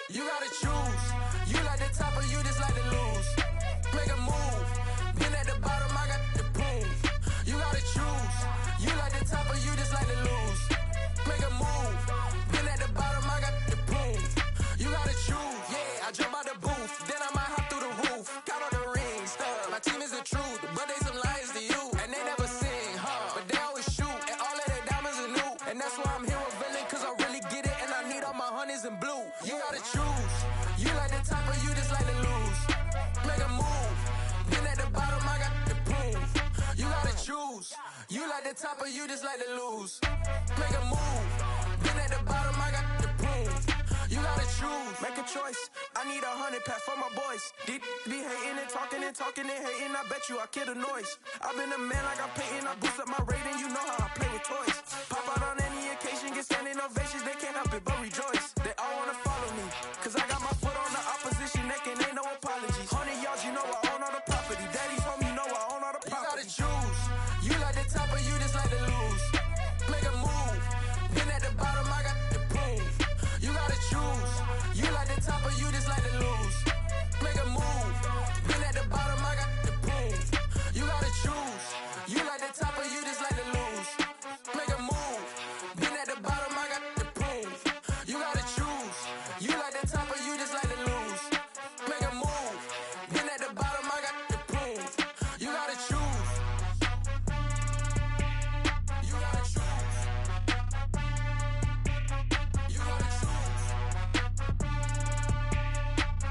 You gotta choose. You like the top or you just like to lose. Make a move. Been at the bottom, I got the proof. You gotta choose. You like the top or you just like to lose. Make a move. Been at the bottom, I got the proof. You gotta choose. Yeah, I jump out the booth. Then I might hop through the roof. Count on the rings, stuff. My team is the truth, but they some liars to you. And they never sing, but they always shoot. And all of their diamonds are new. And that's why I'm here with villain, cause I really get it. And I need all my honeys in blue. You gotta choose. You like the top or you just like to lose. Make a move. Been at the bottom, I got the proof. You gotta choose. You like the top or you just like to lose. Make a move. Been at the bottom, I got the proof. You gotta choose. Make a choice. I need 100 pass for my boys. Deep be hating and talking and talking and hating. I bet you I kill the noise. I've been a man like I'm painting. I boost up my rating. You know how I play with toys. Pop out on any occasion, get standing ovations. They can't help it but rejoice. They all wanna follow me, cause I got my foot on the opposition neck and ain't no apologies. 100 yards, you know I own all the property. Daddy's home, you know I own all the property. You gotta choose. You like the top or you just like to lose. Make a move. Been at the bottom, I got the proof. You gotta choose. You like the top or you just like to lose. Make a move. Been at the bottom, I got the proof. You gotta choose. You like the top or you just like to lose. Make a move. Been at the bottom, I got the proof. You gotta choose. You like the top or you just like to lose. Make a move. Been at the bottom, I got the proof. You gotta choose. You gotta choose. You gotta choose.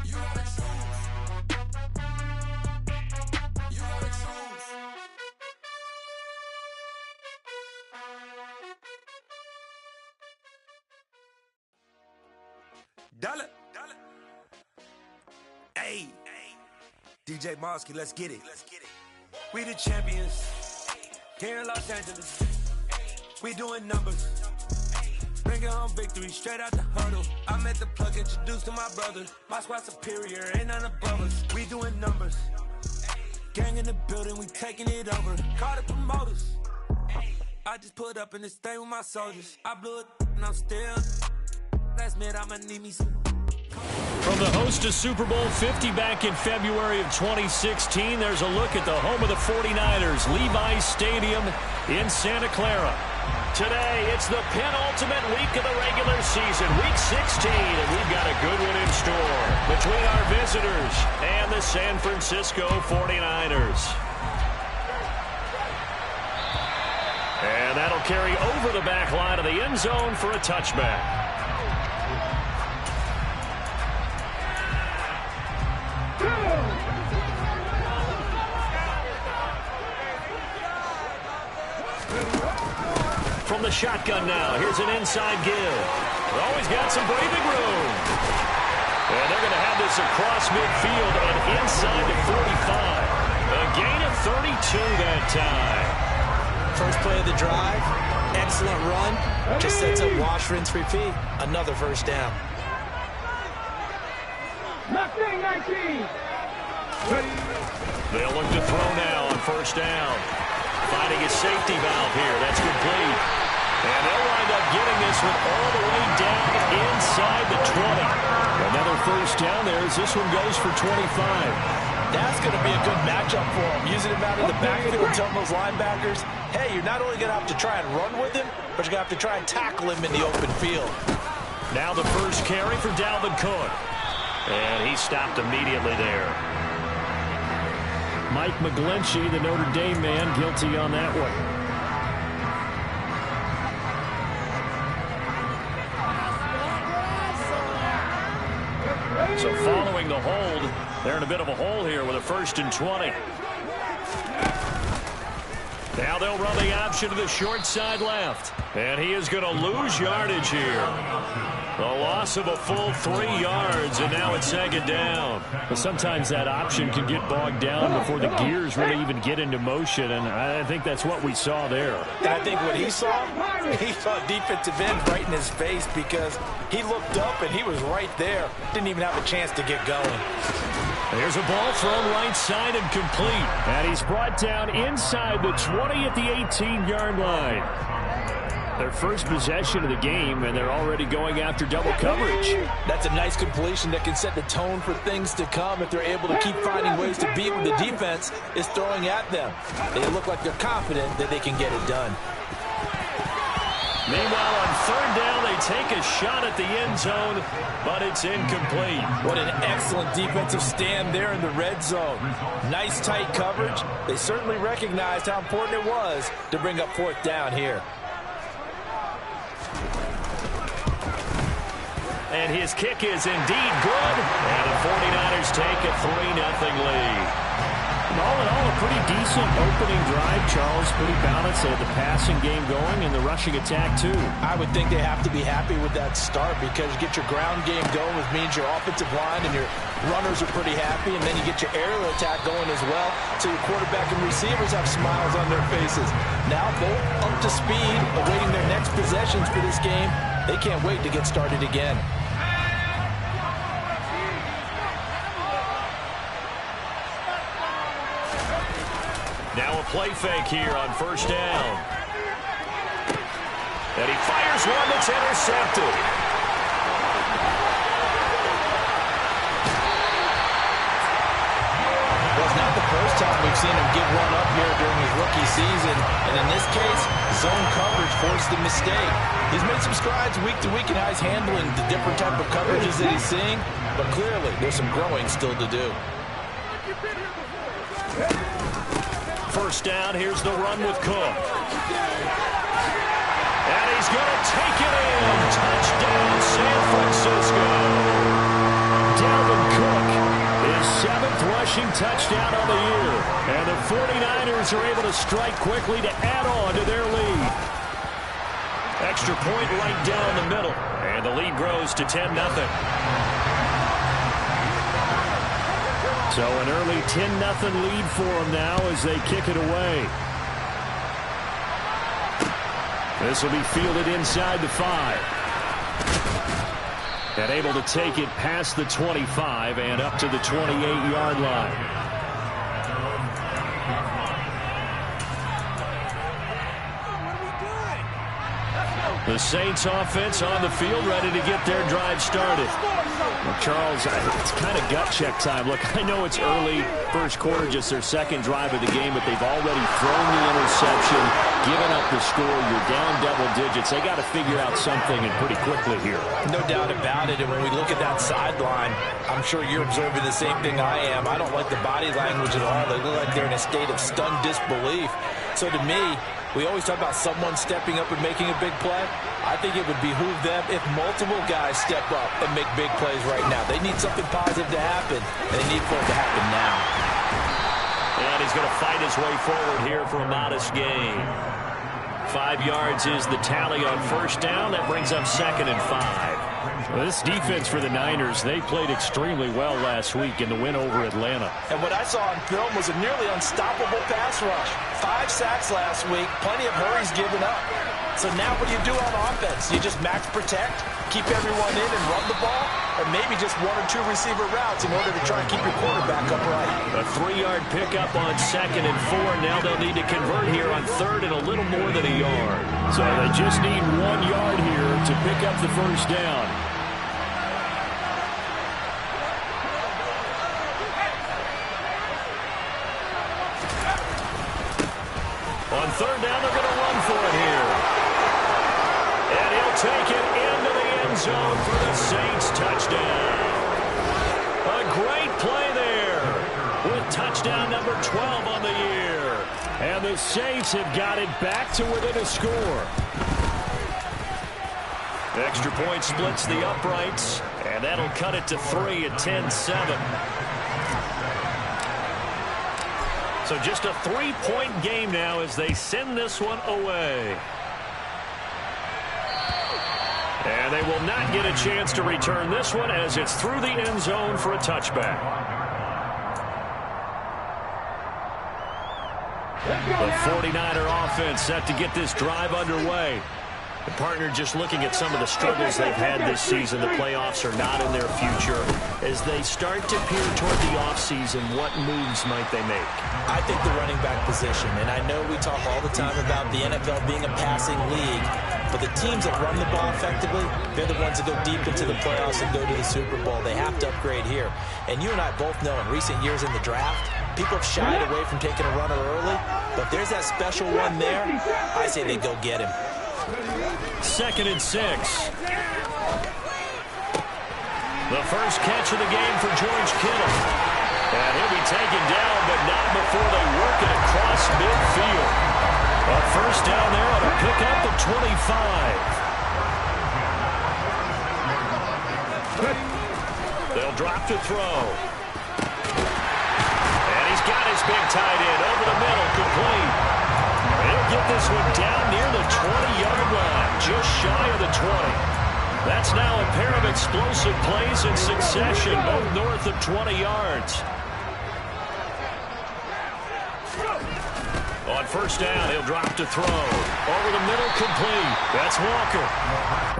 You gotta choose. You gotta choose. Dollar. Hey. DJ Mosky, let's get it. We the champions. Here in Los Angeles. We doing numbers. Bringing home victory straight out the hurdle. I met the plug, introduced to my brother. My squad superior, ain't none above us. We doing numbers. Gang in the building, we taking it over. Call the promoters. I just put up in this thing with my soldiers. I blew it and I'm still. Last minute, I'ma need me some. From the host to Super Bowl 50 back in February of 2016, there's a look at the home of the 49ers, Levi's Stadium in Santa Clara. Today, it's the penultimate week of the regular season, week 16, and we've got a good one in store between our visitors and the San Francisco 49ers. And that'll carry over the back line of the end zone for a touchback. From the shotgun now, here's an inside give. Always got some breathing room. And they're going to have this across midfield and inside to 45. A gain of 32 that time. First play of the drive, excellent run. Just sets up wash, rinse, repeat. Another first down. They'll look to throw now on first down. Finding a safety valve here. That's complete. And they'll wind up getting this one all the way down inside the 20. Another first down there as this one goes for 25. That's going to be a good matchup for him. Using him out of the backfield, telling those linebackers, hey, you're not only going to have to try and run with him, but you're going to have to try and tackle him in the open field. Now the first carry for Dalvin Cook. And he stopped immediately there. Mike McGlinchey, the Notre Dame man, guilty on that one. So following the hold, they're in a bit of a hole here with a 1st and 20. Now they'll run the option to the short side left. And he is going to lose yardage here. A loss of a full 3 yards, and now it's 2nd down. But sometimes that option can get bogged down before the gears really even get into motion, and I think that's what we saw there. And I think what he saw defensive end right in his face because he looked up and he was right there. Didn't even have a chance to get going. There's a ball thrown right side and complete. And he's brought down inside the 20 at the 18-yard line. Their first possession of the game, and they're already going after double coverage. That's a nice completion that can set the tone for things to come if they're able to keep finding ways to beat what the defense is throwing at them. They look like they're confident that they can get it done. Meanwhile, on third down, they take a shot at the end zone, but it's incomplete. What an excellent defensive stand there in the red zone. Nice tight coverage. They certainly recognized how important it was to bring up fourth down here. And his kick is indeed good, and the 49ers take a 3-0 lead. All in all, a pretty decent opening drive, Charles. Pretty balanced. They had the passing game going and the rushing attack, too. I would think they have to be happy with that start because you get your ground game going, which means your offensive line and your runners are pretty happy, and then you get your aerial attack going as well, so your quarterback and receivers have smiles on their faces. Now both up to speed, awaiting their next possessions for this game. They can't wait to get started again. Now a play fake here on first down. And he fires one that's intercepted. Well, it's not the first time we've seen him give one up here during his rookie season. And in this case, zone coverage forced the mistake. He's made some strides week to week in how he's handling the different type of coverages that he's seeing. But clearly, there's some growing still to do. First down, here's the run with Cook. And he's going to take it in. Touchdown, San Francisco. Dalvin Cook, his 7th rushing touchdown on the year. And the 49ers are able to strike quickly to add on to their lead. Extra point right down the middle. And the lead grows to 10-0. So an early 10-0 lead for them now as they kick it away. This will be fielded inside the 5. And able to take it past the 25 and up to the 28-yard line. The Saints offense on the field ready to get their drive started. Well, Charles, it's kind of gut check time. Look, I know it's early, first quarter, just their second drive of the game, but they've already thrown the interception, given up the score. You're down double digits. They got to figure out something and pretty quickly here. No doubt about it. And when we look at that sideline, I'm sure you're observing the same thing I am. I don't like the body language at all. They look like they're in a state of stunned disbelief. So to me, we always talk about someone stepping up and making a big play. I think it would behoove them if multiple guys step up and make big plays right now. They need something positive to happen, and they need for it to happen now. And he's going to fight his way forward here for a modest gain. 5 yards is the tally on first down. That brings up 2nd and 5. Well, this defense for the Niners, they played extremely well last week in the win over Atlanta. And what I saw on film was a nearly unstoppable pass rush. 5 sacks last week, plenty of hurries given up. So now what do you do on offense? You just max protect, keep everyone in and run the ball, or maybe just 1 or 2 receiver routes in order to try and keep your quarterback upright. A 3-yard pickup on 2nd and 4. Now they'll need to convert here on 3rd and a little more than a yard. So they just need 1 yard here to pick up the first down. On 3rd down, they're going to run for it here. And he'll take it into the end zone for the Saints touchdown. A great play there with touchdown number 12 on the year. And the Saints have got it back to within a score. Extra point splits the uprights, and that'll cut it to 3 at 10-7. So just a 3-point game now as they send this one away. And they will not get a chance to return this one as it's through the end zone for a touchback. The 49er offense set to get this drive underway. The partner just looking at some of the struggles they've had this season. The playoffs are not in their future. As they start to peer toward the offseason, what moves might they make? I think the running back position, and I know we talk all the time about the NFL being a passing league, But the teams that run the ball effectively, they're the ones that go deep into the playoffs and go to the Super Bowl. They have to upgrade here. And you and I both know in recent years in the draft, people have shied away from taking a runner early. But if there's that special one there, I say they go get him. 2nd and 6. The first catch of the game for George Kittle. And he'll be taken down, but not before they work it across midfield. A first down there on a pickup at 25. They'll drop to throw. And he's got his big tight end over the middle, complete. He'll get this one down near the 20-yard line, just shy of the 20. That's now a pair of explosive plays in succession, both north of 20 yards. On first down, he'll drop to throw. Over the middle, complete. That's Walker.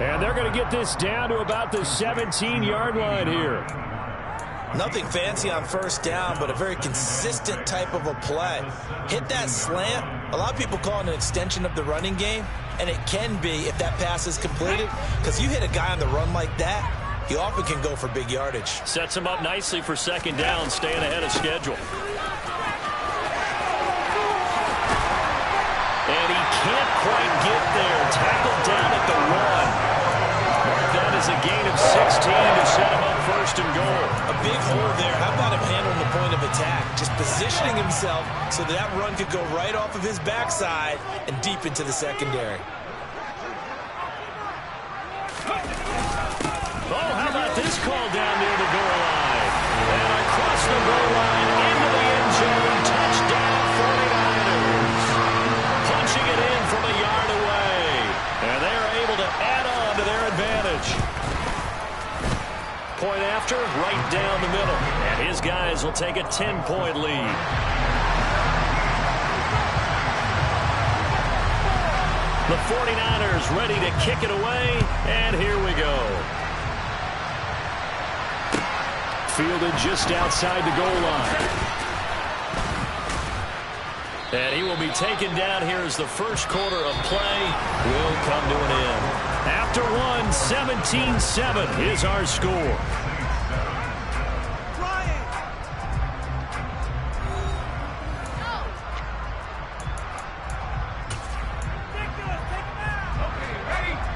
And they're going to get this down to about the 17-yard line here. Nothing fancy on first down, but a very consistent type of a play. Hit that slant. A lot of people call it an extension of the running game, and it can be if that pass is completed, because you hit a guy on the run like that, he often can go for big yardage. Sets him up nicely for second down, staying ahead of schedule. And he can't quite get there. Tackled down at the 1. Mark that as a gain of 16 to set him up first and goal. A big hole there. How about him handling the point of attack? Just positioning himself so that run could go right off of his backside and deep into the secondary. Oh, how about this call down near the goal line? And across the goal line into the end zone. Touchdown, 49ers. Punching it in from a yard away. And they are able to add on to their advantage. Point after, right down the middle. And his guys will take a 10-point lead. The 49ers ready to kick it away. And here we go. Fielded just outside the goal line. And he will be taken down here as the first quarter of play will come to an end. After one, 17-7 is our score.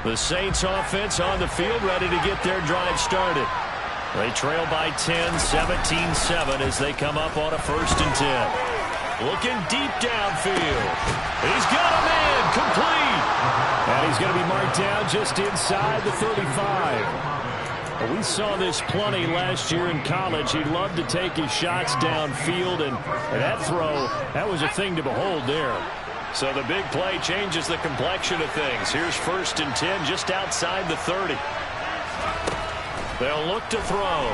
The Saints offense on the field ready to get their drive started. They trail by 10, 17-7 as they come up on a 1st and 10. Looking deep downfield. He's got a man complete. And he's going to be marked down just inside the 35. We saw this plenty last year in college. He loved to take his shots downfield, and that throw, that was a thing to behold there. So the big play changes the complexion of things. Here's 1st and 10 just outside the 30. They'll look to throw.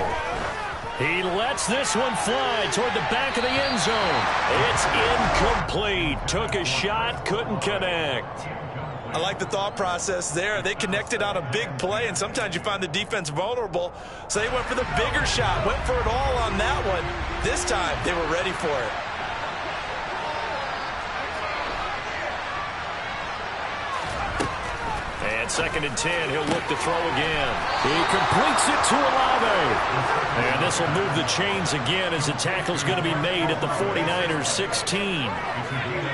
He lets this one fly toward the back of the end zone. It's incomplete. Took a shot, couldn't connect. I like the thought process there. They connected on a big play, and sometimes you find the defense vulnerable. So they went for the bigger shot, went for it all on that one. This time, they were ready for it. And 2nd and 10, he'll look to throw again. He completes it to Olave. And this will move the chains again as the tackle's going to be made at the 49ers 16.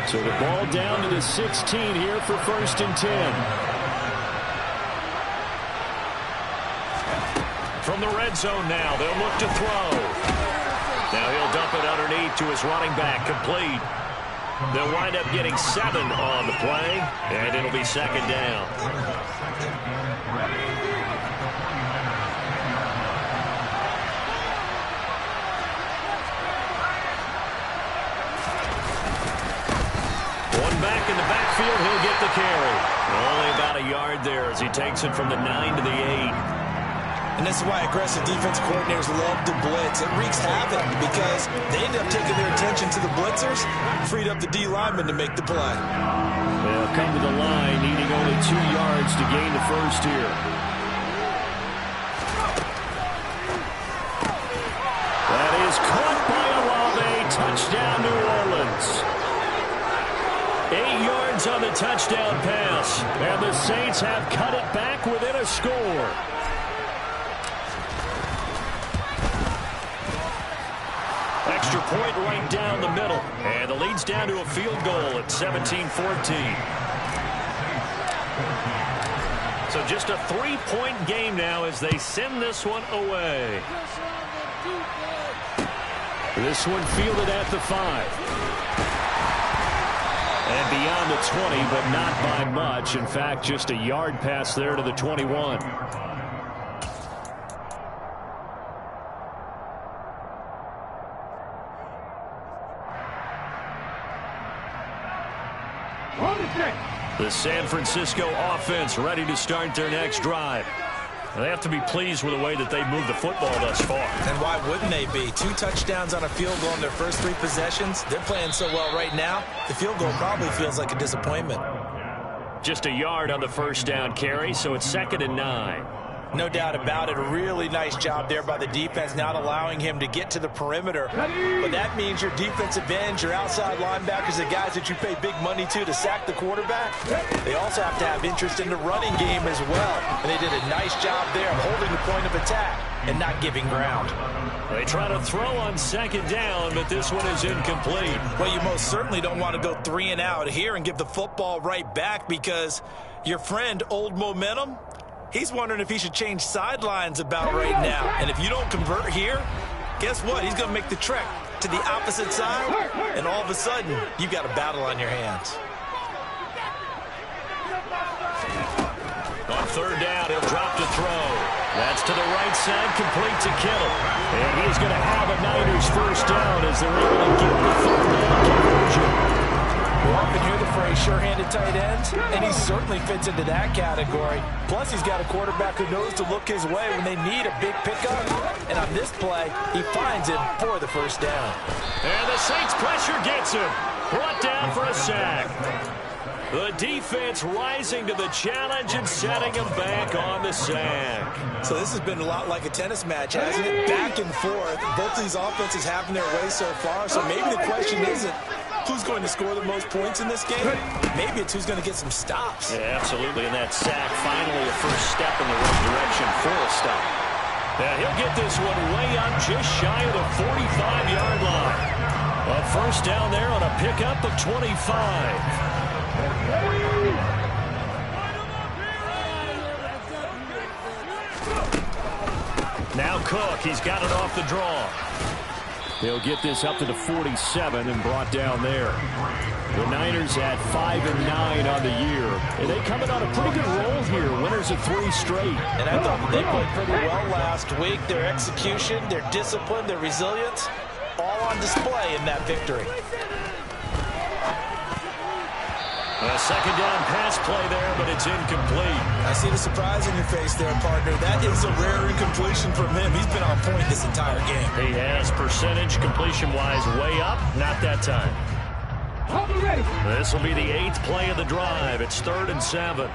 So the ball down to the 16 here for 1st and 10. From the red zone now, they'll look to throw. Now he'll dump it underneath to his running back, complete. They'll wind up getting 7 on the play, and it'll be 2nd down. One back in the backfield, he'll get the carry. Only about a yard there as he takes it from the 9 to the 8. And this is why aggressive defense coordinators love to blitz. It wreaks havoc because they end up taking their attention to the blitzers, freed up the D lineman to make the play. They'll come to the line, needing only 2 yards to gain the first here. That is caught by Olave. Touchdown, New Orleans. 8 yards on the touchdown pass. And the Saints have cut it back within a score. Extra point right down the middle. And the lead's down to a field goal at 17-14. So just a 3-point game now as they send this one away. This one fielded at the 5. And beyond the 20, but not by much. In fact, just a yard pass there to the 21. The San Francisco offense ready to start their next drive. They have to be pleased with the way that they moved the football thus far. And why wouldn't they be? 2 touchdowns on a field goal in their first 3 possessions. They're playing so well right now, the field goal probably feels like a disappointment. Just a yard on the first down carry, so it's 2nd and 9. No doubt about it. A really nice job there by the defense, not allowing him to get to the perimeter. But that means your defensive ends, your outside linebackers, the guys that you pay big money to sack the quarterback, they also have to have interest in the running game as well. And they did a nice job there of holding the point of attack and not giving ground. They try to throw on 2nd down, but this one is incomplete. Well, you most certainly don't want to go 3 and out here and give the football right back, because your friend, Old Momentum, he's wondering if he should change sidelines about right now. And if you don't convert here, guess what? He's going to make the trek to the opposite side, and all of a sudden, you've got a battle on your hands. On 3rd down, he'll drop to throw. That's to the right side, complete to Kittle. And he's going to have a Niners first down as they're able to get the 3rd down conversion. We often hear the phrase sure-handed tight ends, and he certainly fits into that category. Plus, he's got a quarterback who knows to look his way when they need a big pickup. And on this play, he finds him for the first down. And the Saints pressure gets him. Brought down for a sack. The defense rising to the challenge and setting him back on the sack. So this has been a lot like a tennis match, hasn't it? Back and forth. Both these offenses having their way so far. So maybe the question isn't who's going to score the most points in this game. Maybe it's who's going to get some stops. Yeah, absolutely. And that sack, finally a first step in the right direction for a stop. Now he'll get this one way up just shy of the 45-yard line. A first down there on a pickup of 25. Now Cook, he's got it off the draw. They'll get this up to the 47 and brought down there. The Niners at 5-9 on the year. And they come in on a pretty good roll here. Winners of 3 straight. And I thought they played pretty well last week. Their execution, their discipline, their resilience, all on display in that victory. A 2nd down pass play there, but it's incomplete. I see the surprise in your face there, partner. That is a rare incompletion from him. He's been on point this entire game. He has percentage completion-wise way up. Not that time. This will be the 8th play of the drive. It's 3rd and 7.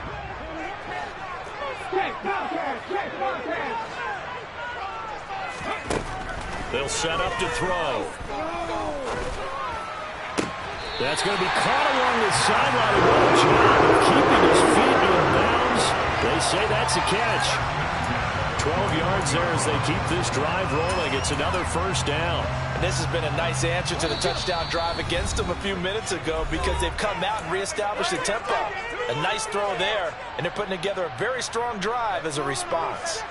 They'll set up to throw. That's going to be caught along the sideline. What a job of keeping his feet in bounds. They say that's a catch. 12 yards there as they keep this drive rolling. It's another first down. And this has been a nice answer to the touchdown drive against them a few minutes ago, because they've come out and reestablished the tempo. A nice throw there, and they're putting together a very strong drive as a response.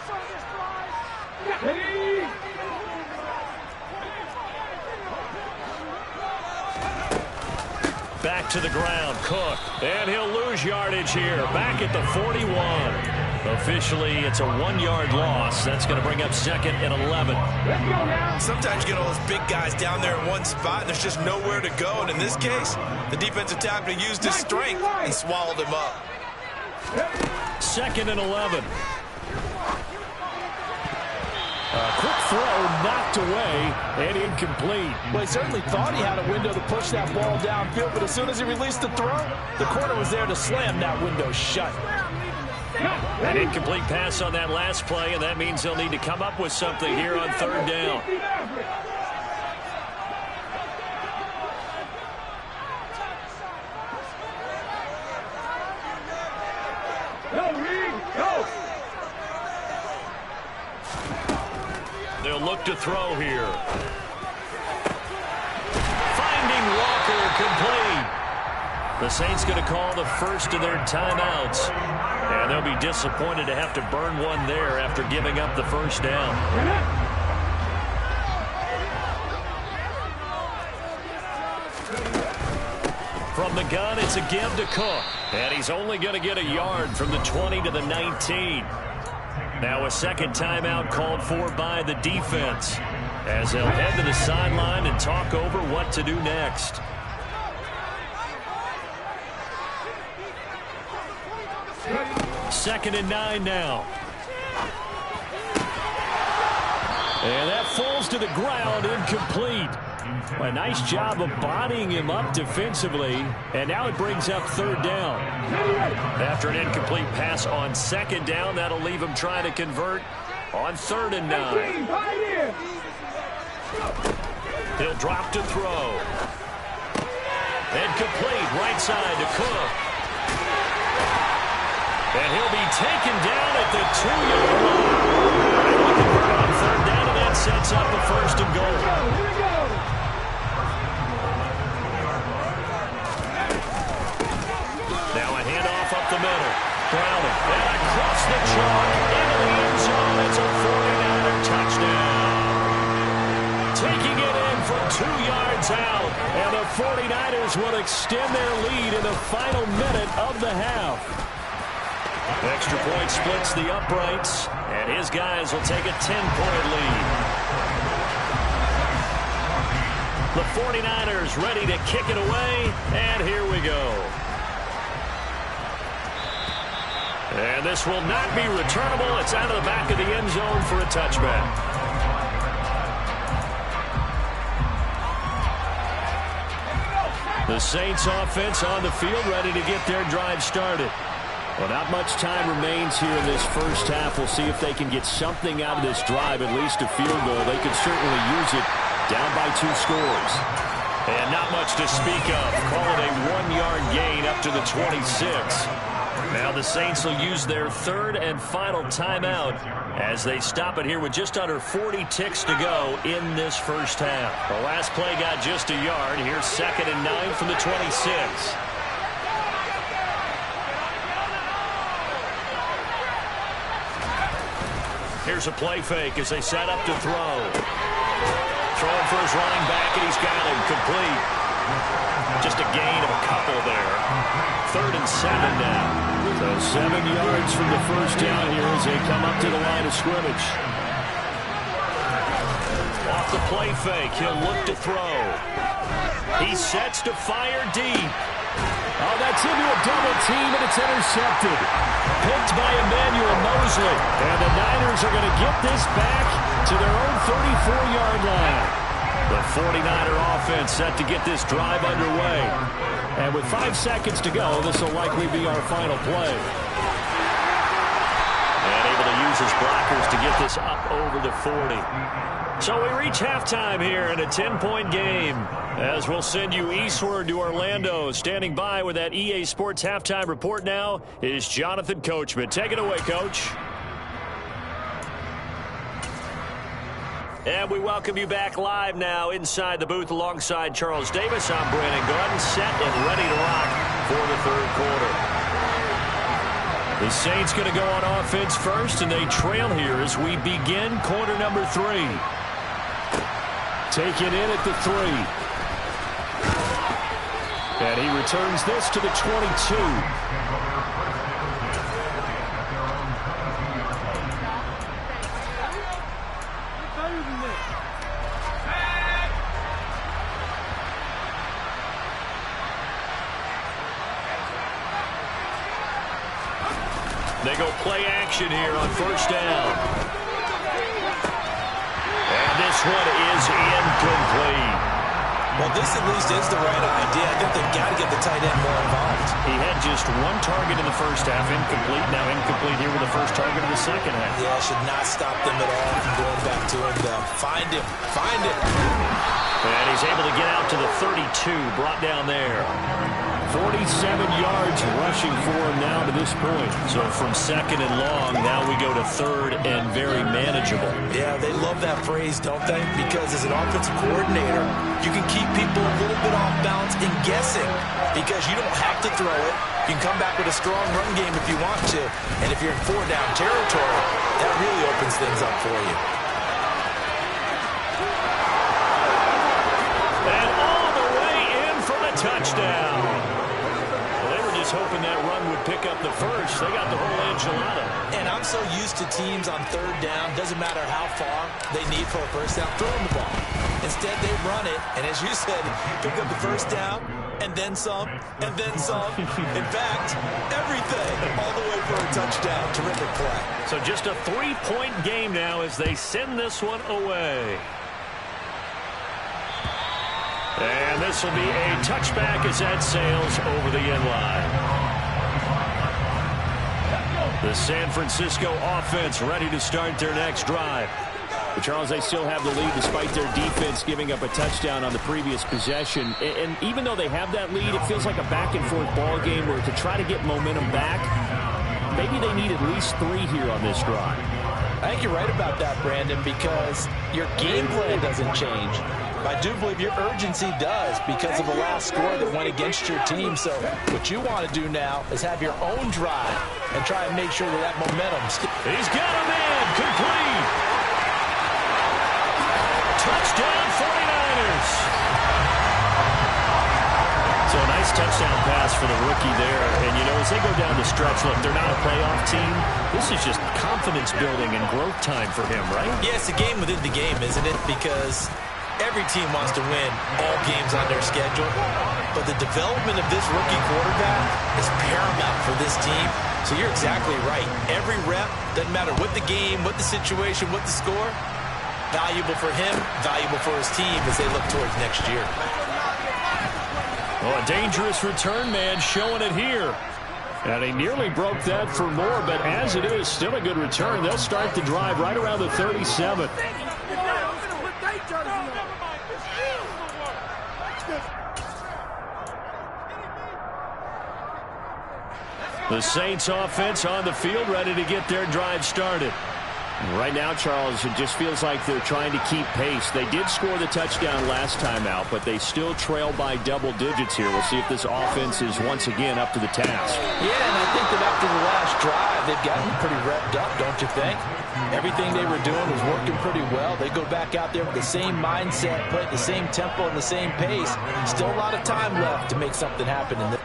Back to the ground, Cook. And he'll lose yardage here. Back at the 41. Officially, it's a 1-yard loss. That's going to bring up 2nd and 11. Sometimes you get all those big guys down there in one spot, and there's just nowhere to go. And in this case, the defensive tackle used his strength and swallowed him up. 2nd and 11. A quick throw knocked away and incomplete. Well, he certainly thought he had a window to push that ball downfield, but as soon as he released the throw, the corner was there to slam that window shut. An incomplete pass on that last play, and that means they'll need to come up with something here on 3rd down. look to throw here. Finding Walker complete. The Saints going to call the first of their timeouts. And they'll be disappointed to have to burn one there after giving up the first down. From the gun, it's a give to Cook. And he's only going to get a yard from the 20 to the 19. Now a second timeout called for by the defense, as they'll head to the sideline and talk over what to do next. Second and 9 now. And that falls to the ground, incomplete. A nice job of bodying him up defensively, and now it brings up third down. After an incomplete pass on second down, that'll leave him trying to convert on 3rd and 9. He'll drop to throw. And complete, right side to Cook. And he'll be taken down at the 2-yard line. They will convert on 3rd down, and that sets up a 1st and goal. Now a handoff up the middle. Browning. And across the chalk into the end zone. It's a 49er touchdown. Taking it in from 2 yards out. And the 49ers will extend their lead in the final minute of the half. Extra point splits the uprights, and his guys will take a 10-point lead. The 49ers ready to kick it away, and here we go. And this will not be returnable. It's out of the back of the end zone for a touchback. The Saints offense on the field ready to get their drive started. Well, not much time remains here in this first half. We'll see if they can get something out of this drive, at least a field goal. They could certainly use it down by 2 scores. And not much to speak of. Call it a 1-yard gain up to the 26. Now the Saints will use their 3rd and final timeout as they stop it here with just under 40 ticks to go in this first half. The last play got just a yard. Here's 2nd and 9 from the 26. Here's a play fake as they set up to throw. Throwing for his running back, and he's got him complete. Just a gain of a couple there. 3rd and 7 now. So 7 yards from the first down here as they come up to the line of scrimmage. Off the play fake, he'll look to throw. He sets to fire deep. Oh, that's into a double team, and it's intercepted. Picked by Emmanuel Mosley. And the Niners are going to get this back to their own 34-yard line. The 49er offense set to get this drive underway. And with 5 seconds to go, this will likely be our final play. And able to use his blockers to get this up over the 40. So we reach halftime here in a 10-point game, as we'll send you eastward to Orlando. Standing by with that EA Sports halftime report now is Jonathan Coachman. Take it away, Coach. And we welcome you back live now inside the booth alongside Charles Davis. I'm Brandon Garden, set and ready to rock for the 3rd quarter. The Saints going to go on offense first, and they trail here as we begin quarter number 3. Taken in at the 3. And he returns this to the 22. They go play action here on 1st down. And this one is incomplete. Well, this at least is the right idea. I think they've got to get the tight end more involved. He had just one target in the first half, incomplete. Now incomplete here with the first target in the second half. Yeah, should not stop them at all from going back to him, though. Find him. Find him. And he's able to get out to the 32, brought down there. 47 yards rushing for him now to this point. So from second and long, now we go to third and very manageable. Yeah, they love that phrase, don't they? Because as an offensive coordinator, you can keep people a little bit off balance and guessing because you don't have to throw it. You can come back with a strong run game if you want to. And if you're in four-down territory, that really opens things up for you. And all the way in for the touchdown. Hoping that run would pick up the first. They got the whole enchilada. And I'm so used to teams on third down, doesn't matter how far they need for a first down, throw them the ball. Instead, they run it, and as you said, pick up the first down, and then some, and then some. In fact, everything, all the way for a touchdown. Terrific play. So just a 3-point game now as they send this one away. And this will be a touchback as that sails over the end line. The San Francisco offense ready to start their next drive. But Charles, they still have the lead despite their defense giving up a touchdown on the previous possession. And even though they have that lead, it feels like a back-and-forth ball game where to try to get momentum back, maybe they need at least 3 here on this drive. I think you're right about that, Brandon, because your game plan doesn't change. I do believe your urgency does because of the last score that went against your team. So what you want to do now is have your own drive and try and make sure that momentum stays. He's got him in. Complete. Touchdown 49ers. So a nice touchdown pass for the rookie there. And, you know, as they go down the stretch, look, they're not a playoff team. This is just confidence building and growth time for him, right? Yeah, it's a game within the game, isn't it? Because every team wants to win all games on their schedule, but the development of this rookie quarterback is paramount for this team. So you're exactly right. Every rep, doesn't matter what the game, what the situation, what the score, valuable for him, valuable for his team as they look towards next year. Well, a dangerous return man showing it here. And he nearly broke that for more, but as it is, still a good return. They'll start the drive right around the 37. The Saints offense on the field ready to get their drive started. And right now, Charles, it just feels like they're trying to keep pace. They did score the touchdown last time out, but they still trail by double digits here. We'll see if this offense is once again up to the task. Yeah, and I think that after the last drive, they've gotten pretty revved up, don't you think? Everything they were doing was working pretty well. They go back out there with the same mindset, play at the same tempo and the same pace. Still a lot of time left to make something happen in this.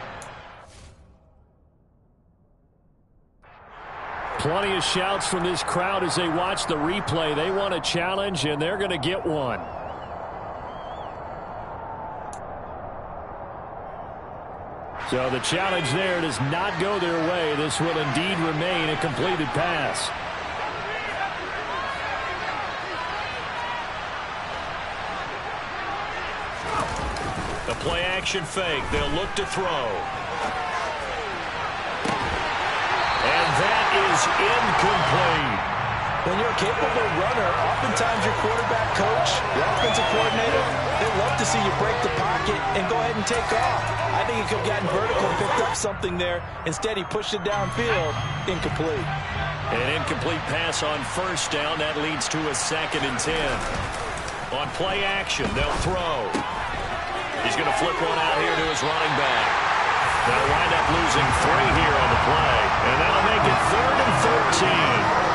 Plenty of shouts from this crowd as they watch the replay. They want a challenge, and they're going to get one. So the challenge there does not go their way. This will indeed remain a completed pass. The play action fake. They'll look to throw. And that is incomplete. When you're a capable runner, oftentimes your quarterback coach, your offensive coordinator, they love to see you break the pocket and go ahead and take off. I think he could have gotten vertical and picked up something there. Instead, he pushed it downfield. Incomplete. An incomplete pass on first down. That leads to a 2nd and 10. On play action, they'll throw. He's going to flip one out here to his running back. They'll wind up losing 3 here on the play. And that'll make it 3rd and 13.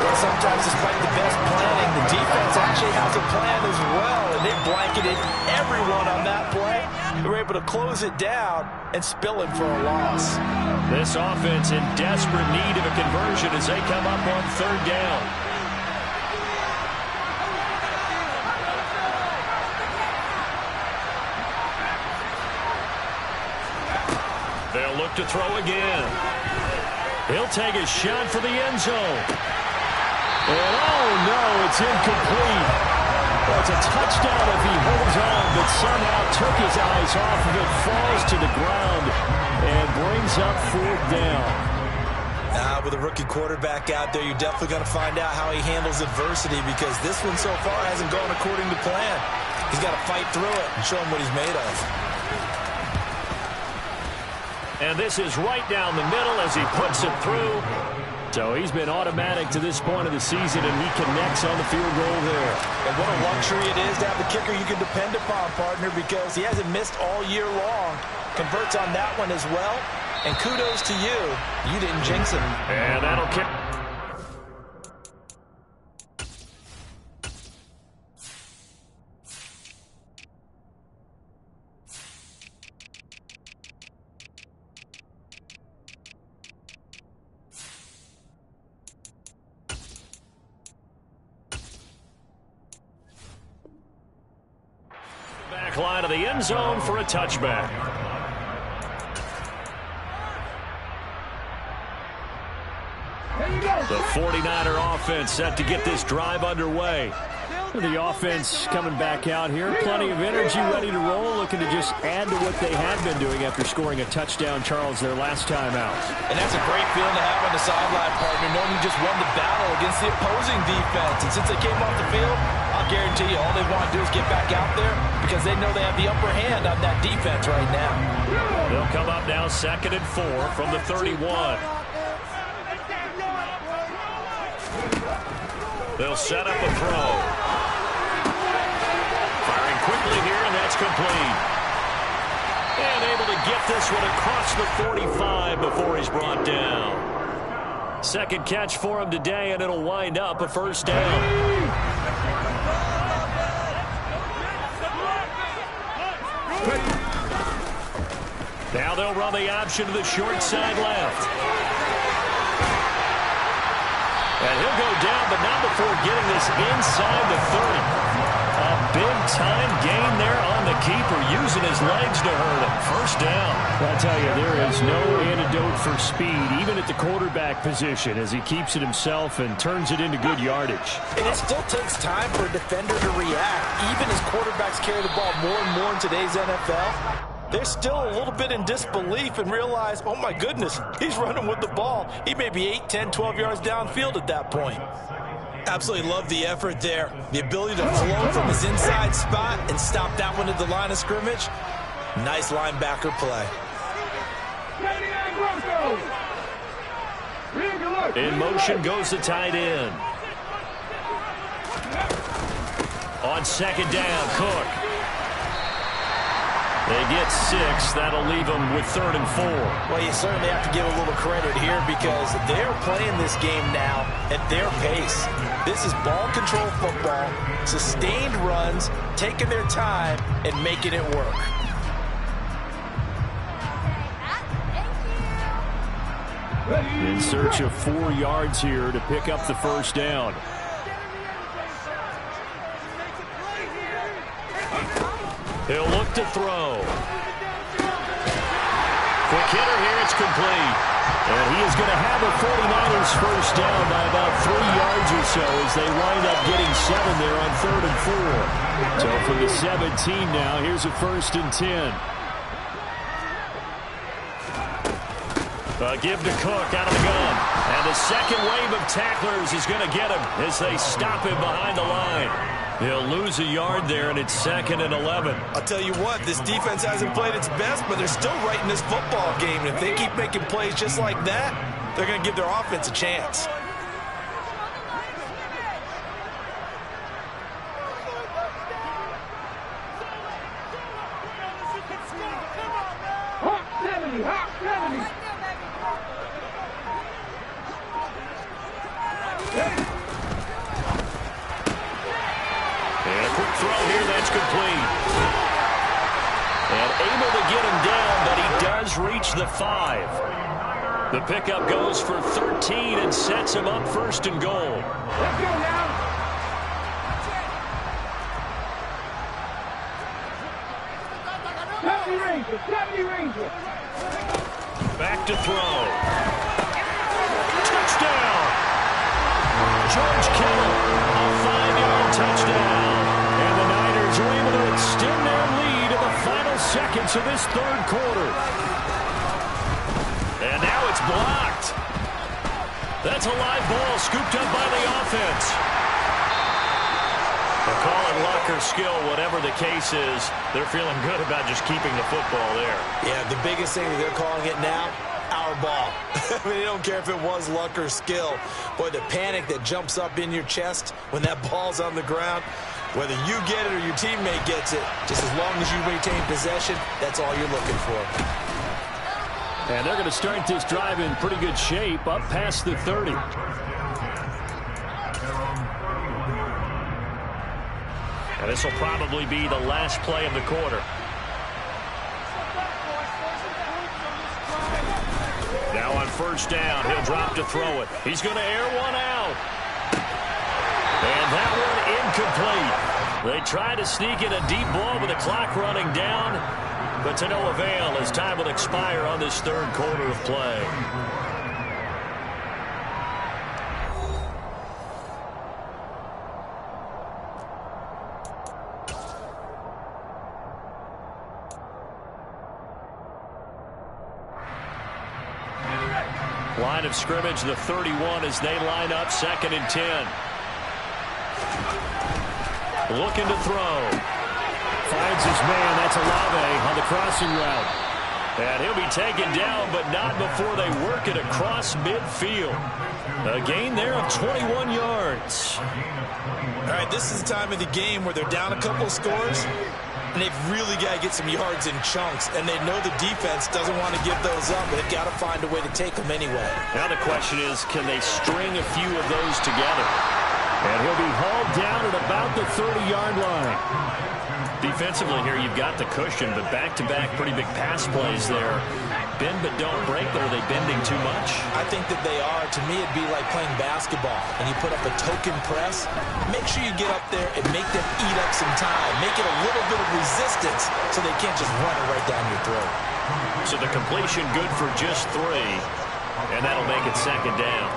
Well, sometimes despite the best planning, the defense actually has a plan as well. And they blanketed everyone on that play. They were able to close it down and spill him for a loss. This offense in desperate need of a conversion as they come up on 3rd down. They'll look to throw again. He'll take a shot for the end zone. And oh no, it's incomplete. Well, it's a touchdown if he holds on, but somehow took his eyes off of it, falls to the ground, and brings up 4th down. With a rookie quarterback out there, you're definitely going to find out how he handles adversity, because this one so far hasn't gone according to plan. He's got to fight through it and show him what he's made of. And this is right down the middle as he puts it through. So he's been automatic to this point of the season, and he connects on the field goal there. And what a luxury it is to have a kicker you can depend upon, partner, because he hasn't missed all year long. Converts on that one as well. And kudos to you. You didn't jinx him. And that'll kick. Back line of the end zone for a touchback. The 49er offense set to get this drive underway. The offense coming back out here. Plenty of energy, ready to roll, looking to just add to what they had been doing after scoring a touchdown, Charles, their last time out. And that's a great feeling to have on the sideline, partner, knowing you just won the battle against the opposing defense. And since they came off the field, I'll guarantee you all they want to do is get back out there, because they know they have the upper hand on that defense right now. They'll come up now 2nd and 4 from the 31. They'll set up a throw. Firing quickly here, and that's complete. And able to get this one across the 45 before he's brought down. Second catch for him today, and it'll wind up a 1st down. Now they'll run the option to the short side left. And he'll go down, but not before getting this inside the 30. A big-time gain there on the keeper, using his legs to hurt him. 1st down. I tell you, there is no antidote for speed, even at the quarterback position, as he keeps it himself and turns it into good yardage. And it still takes time for a defender to react, even as quarterbacks carry the ball more and more in today's NFL. They're still a little bit in disbelief and realize, oh my goodness, he's running with the ball. He may be 8, 10, 12 yards downfield at that point. Absolutely love the effort there. The ability to flow from his inside spot and stop that one at the line of scrimmage. Nice linebacker play. In motion goes the tight end. On 2nd down, Cook. They get 6. That'll leave them with 3rd and 4. Well, you certainly have to give a little credit here, because they're playing this game now at their pace. This is ball control football, sustained runs, taking their time and making it work. In search of 4 yards here to pick up the 1st down. He'll look to throw. Quick hitter here, it's complete. And he is going to have a 49ers 1st down by about 3 yards or so, as they wind up getting 7 there on 3rd and 4. So from the 17 now, here's a 1st and 10. Give to Cook out of the gun. And the second wave of tacklers is going to get him as they stop him behind the line. He'll lose a yard there, and it's 2nd and 11. I'll tell you what, this defense hasn't played its best, but they're still right in this football game. And if they keep making plays just like that, they're going to give their offense a chance. Reach the 5. The pickup goes for 13 and sets him up 1st and goal. Let's go now. Ranger. Back to throw. Touchdown. George Kittle, a 5-yard touchdown. final seconds of this third quarter. And now it's blocked. That's a live ball scooped up by the offense. They'll call it luck or skill, whatever the case is. They're feeling good about just keeping the football there. Yeah, the biggest thing that they're calling it now, our ball. I mean, they don't care if it was luck or skill. Boy, the panic that jumps up in your chest when that ball's on the ground, whether you get it or your teammate gets it, just as long as you maintain possession, that's all you're looking for. And they're going to start this drive in pretty good shape, up past the 30. And this will probably be the last play of the quarter. Now on first down, he'll drop to throw it. He's going to air one out. And that one incomplete. They try to sneak in a deep ball with the clock running down, but to no avail as time will expire on this third quarter of play. Line of scrimmage, the 31 as they line up, 2nd and 10. Looking to throw. Finds his man. That's Olave on the crossing route. And he'll be taken down, but not before they work it across midfield. A gain there of 21 yards. All right, this is the time of the game where they're down a couple of scores, and they've really got to get some yards in chunks, and they know the defense doesn't want to give those up, but they've got to find a way to take them anyway. Now the question is, can they string a few of those together? And he'll be hauled down at about the 30-yard line. Defensively here, you've got the cushion, but back-to-back pretty big pass plays there. Bend but don't break, but are they bending too much? I think that they are. To me, it'd be like playing basketball, and you put up a token press. Make sure you get up there and make them eat up some time. Make it a little bit of resistance so they can't just run it right down your throat. So the completion good for just 3, and that'll make it 2nd down.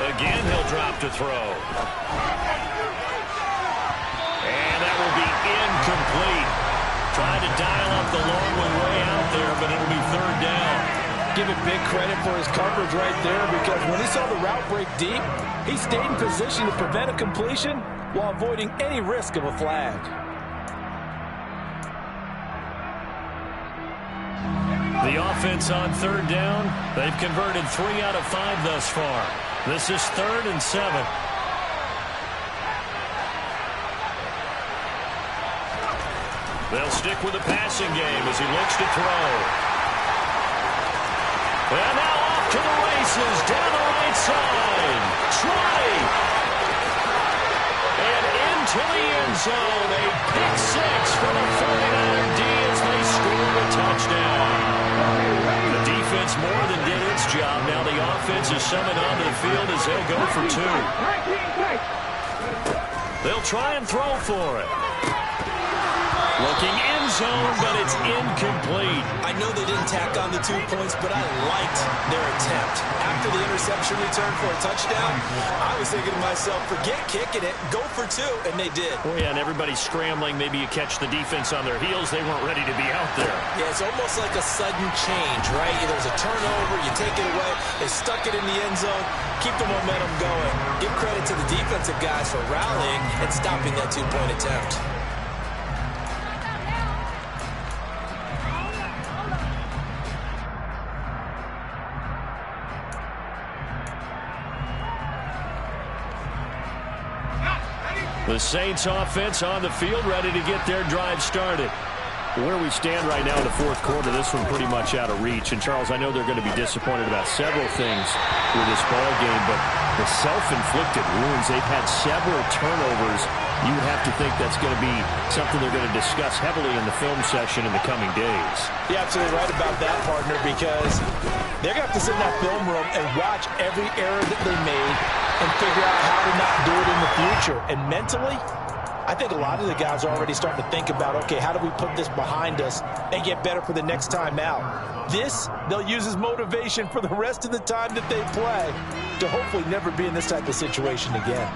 Again, he'll drop to throw. And that will be incomplete. Trying to dial up the long one way out there, but it'll be 3rd down. Give him big credit for his coverage right there, because when he saw the route break deep, he stayed in position to prevent a completion while avoiding any risk of a flag. The offense on 3rd down, they've converted 3 out of 5 thus far. This is 3rd and 7. They'll stick with the passing game as he looks to throw. And now off to the races, down the right side. Trotty. And into the end zone. A pick 6 for the 49er D as they score a touchdown. The defense more than did its job. Now the offense is summoned onto the field as they'll go for 2. They'll try and throw for it. Looking end zone, but it's incomplete. I know they didn't tack on the 2 points, but I liked their attempt. After the interception return for a touchdown, I was thinking to myself, forget kicking it, go for 2, and they did. Oh, yeah, and everybody's scrambling. Maybe you catch the defense on their heels. They weren't ready to be out there. Yeah, it's almost like a sudden change, right? There's a turnover, you take it away, they stuck it in the end zone, keep the momentum going. Give credit to the defensive guys for rallying and stopping that 2-point attempt. The Saints offense on the field, ready to get their drive started. Where we stand right now in the 4th quarter, this one pretty much out of reach. And, Charles, I know they're going to be disappointed about several things with this ball game, but the self-inflicted wounds, they've had several turnovers. You have to think that's going to be something they're going to discuss heavily in the film session in the coming days. You're absolutely right about that, partner, because they're going to have to sit in that film room and watch every error that they made and figure out how to not do it in the future. And mentally, I think a lot of the guys are already starting to think about, okay, how do we put this behind us and get better for the next time out? This, they'll use as motivation for the rest of the time that they play to hopefully never be in this type of situation again.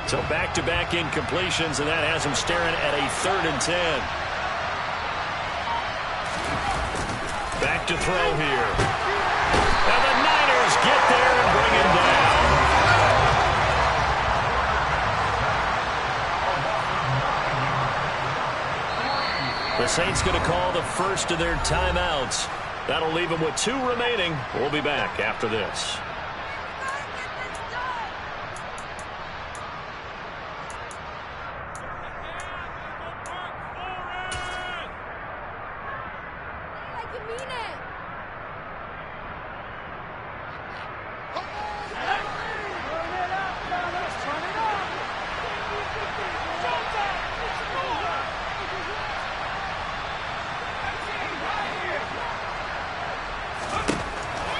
So back-to-back incompletions, and that has him staring at a 3rd and 10. Back to throw here. And the Niners get there and bring him down. The Saints going to call the first of their timeouts. That'll leave them with 2 remaining. We'll be back after this.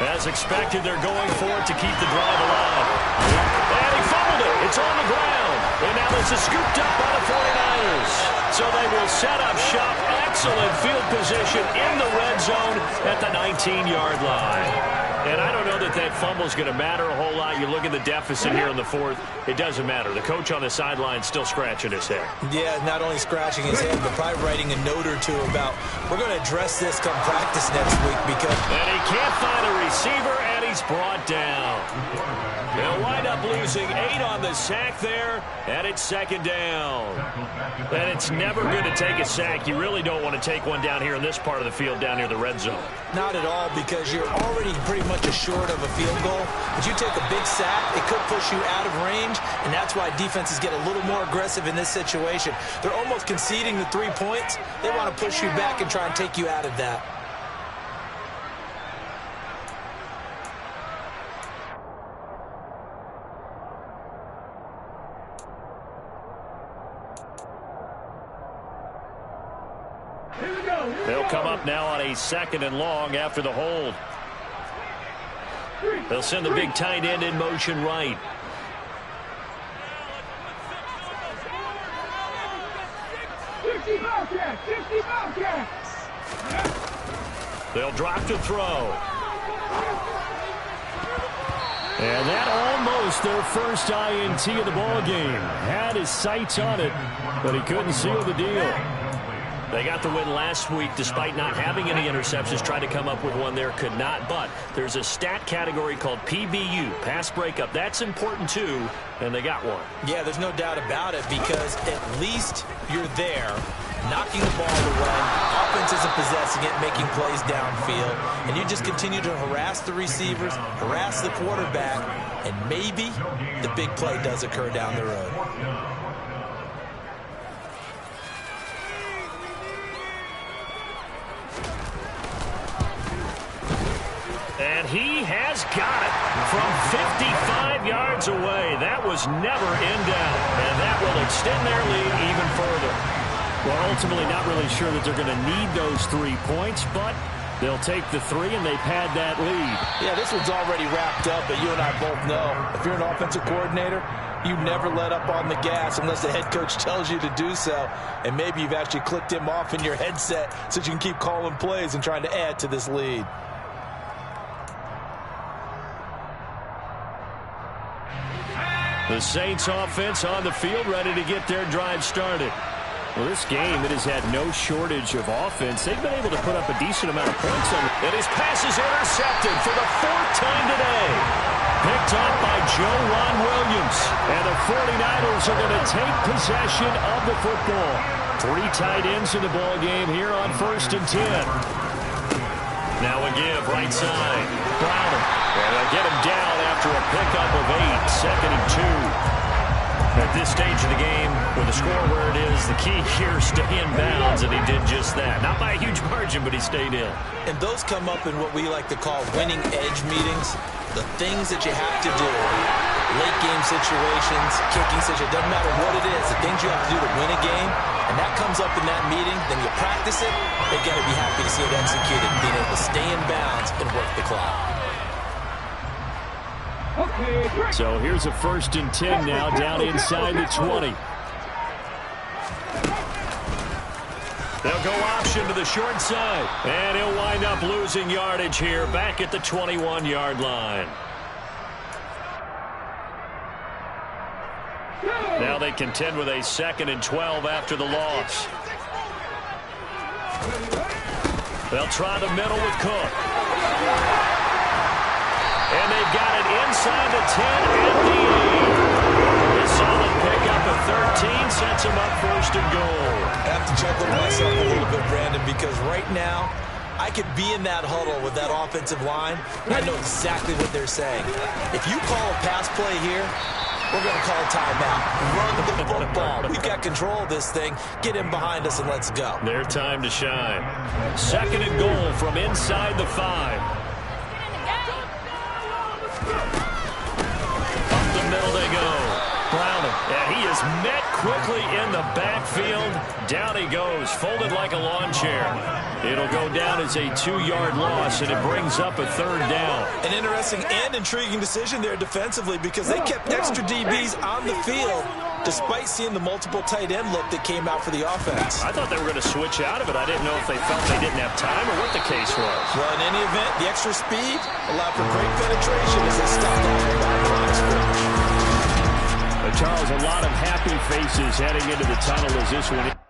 As expected, they're going for it to keep the drive alive. And he fumbled it. It's on the ground. And now this is scooped up by the 49ers. So they will set up shop. Excellent field position in the red zone at the 19-yard line. And I don't know that that fumble is going to matter a whole lot. You look at the deficit here in the 4th. It doesn't matter. The coach on the sideline still scratching his head. Yeah, not only scratching his head, but probably writing a note or two about, we're going to address this come practice next week because... And he can't find a receiver, and he's brought down. They'll wind up losing 8 on the sack there, and it's 2nd down. And it's never good to take a sack. You really don't want to take one down here in this part of the field down near the red zone. Not at all, because you're already pretty much assured of a field goal. If you take a big sack, it could push you out of range, and that's why defenses get a little more aggressive in this situation. They're almost conceding the 3 points. They want to push you back and try and take you out of that. They'll come up now on a 2nd and long after the hold. They'll send the big tight end in motion right. They'll drop to throw. And that almost their first INT of the ball game. Had his sights on it, but he couldn't seal the deal. They got the win last week despite not having any interceptions. Tried to come up with one there, could not. But there's a stat category called PBU, pass breakup. That's important too, and they got one. Yeah, there's no doubt about it, because at least you're there, knocking the ball away. Offense isn't possessing it, making plays downfield. And you just continue to harass the receivers, harass the quarterback, and maybe the big play does occur down the road. And he has got it from 55 yards away. That was never in doubt, and that will extend their lead even further. Well, ultimately not really sure that they're going to need those 3 points, but they'll take the 3 and they pad that lead. Yeah, this one's already wrapped up, but you and I both know if you're an offensive coordinator, you never let up on the gas unless the head coach tells you to do so. And maybe you've actually clicked him off in your headset so you can keep calling plays and trying to add to this lead. The Saints offense on the field, ready to get their drive started. Well, this game, it has had no shortage of offense. They've been able to put up a decent amount of points on it. And his pass is intercepted for the 4th time today. Picked up by Joe Ron Williams. And the 49ers are going to take possession of the football. 3 tight ends in the ball game here on 1st and 10. Now a give, right side. Browner. And they'll get him down after a pickup of 8. 2nd and 2. At this stage of the game, with the score where it is, the key here is stay in bounds, and he did just that. Not by a huge margin, but he stayed in. And those come up in what we like to call winning edge meetings. The things that you have to do, late game situations, kicking situations, doesn't matter what it is, the things you have to do to win a game, and that comes up up in that meeting, then you practice it, they've got to be happy to see it executed, being able to stay in bounds and work the clock. So here's a 1st and 10 now, down inside the 20. They'll go option to the short side, and he'll wind up losing yardage here back at the 21-yard line. Now they contend with a 2nd and 12 after the loss. They'll try the middle with Cook. And they've got it inside the 10 and the 8. A solid pickup of 13 sets them up 1st and goal. I have to chuckle to myself a little bit, Brandon, because right now I could be in that huddle with that offensive line, and I know exactly what they're saying. If you call a pass play here, we're going to call a timeout. Run the football. We've got control of this thing. Get in behind us and let's go. Their time to shine. 2nd and goal from inside the 5. Up the middle they go. Browning. And he is met quickly in the backfield. Down he goes, folded like a lawn chair. It'll go down as a 2-yard loss, and it brings up a 3rd down. An interesting and intriguing decision there defensively, because they kept extra DBs on the field despite seeing the multiple tight end look that came out for the offense. I thought they were going to switch out of it. I didn't know if they felt they didn't have time or what the case was. Well, in any event, the extra speed allowed for great penetration as they stopped off the line of scrimmage. Charles, a lot of happy faces heading into the tunnel as this one.